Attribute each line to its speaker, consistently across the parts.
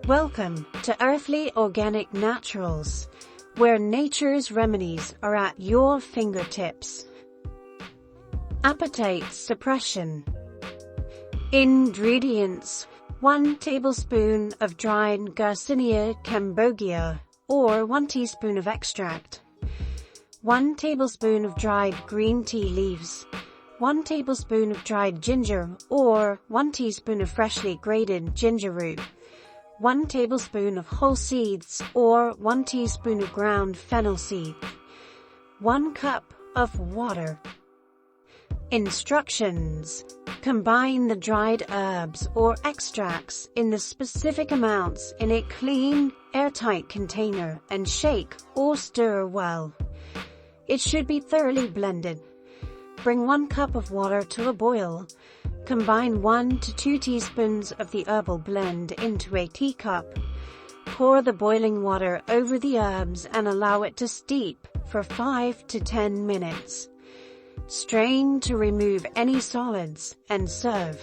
Speaker 1: Welcome to Earthly Organic Naturals, where nature's remedies are at your fingertips. Appetite suppression. Ingredients: 1 tablespoon of dried Garcinia cambogia, or 1 teaspoon of extract. 1 tablespoon of dried green tea leaves. 1 tablespoon of dried ginger, or 1 teaspoon of freshly grated ginger root. 1 tablespoon of whole seeds, or 1 teaspoon of ground fennel seed. 1 cup of water. Instructions: combine the dried herbs or extracts in the specific amounts in a clean, airtight container and shake or stir well. It should be thoroughly blended. Bring 1 cup of water to a boil. Combine 1 to 2 teaspoons of the herbal blend into a teacup. Pour the boiling water over the herbs and allow it to steep for 5 to 10 minutes. Strain to remove any solids and serve.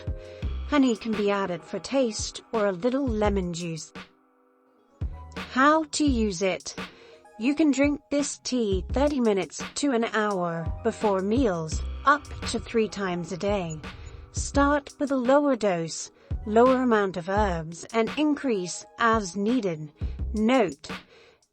Speaker 1: Honey can be added for taste or a little lemon juice. How to use it. You can drink this tea 30 minutes to an hour before meals, up to 3 times a day. Start with a lower dose, lower amount of herbs, and increase as needed. Note: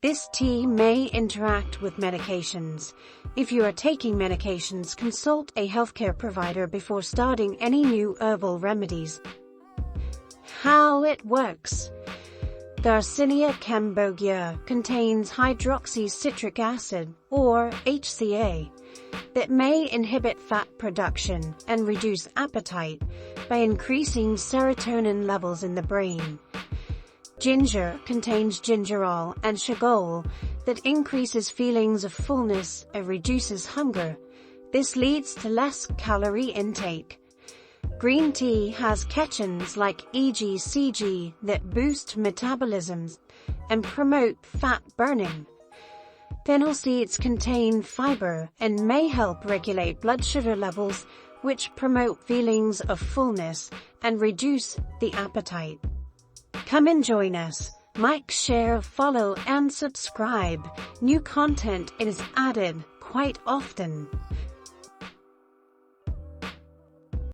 Speaker 1: this tea may interact with medications. If you are taking medications, consult a healthcare provider before starting any new herbal remedies. How it works. Garcinia cambogia contains hydroxycitric acid, or HCA, that may inhibit fat production and reduce appetite by increasing serotonin levels in the brain. Ginger contains gingerol and chagol that increases feelings of fullness and reduces hunger. This leads to less calorie intake. Green tea has catechins like EGCG that boost metabolisms and promote fat burning. Fennel seeds contain fiber and may help regulate blood sugar levels, which promote feelings of fullness and reduce the appetite. Come and join us. Like, share, follow, and subscribe. New content is added quite often.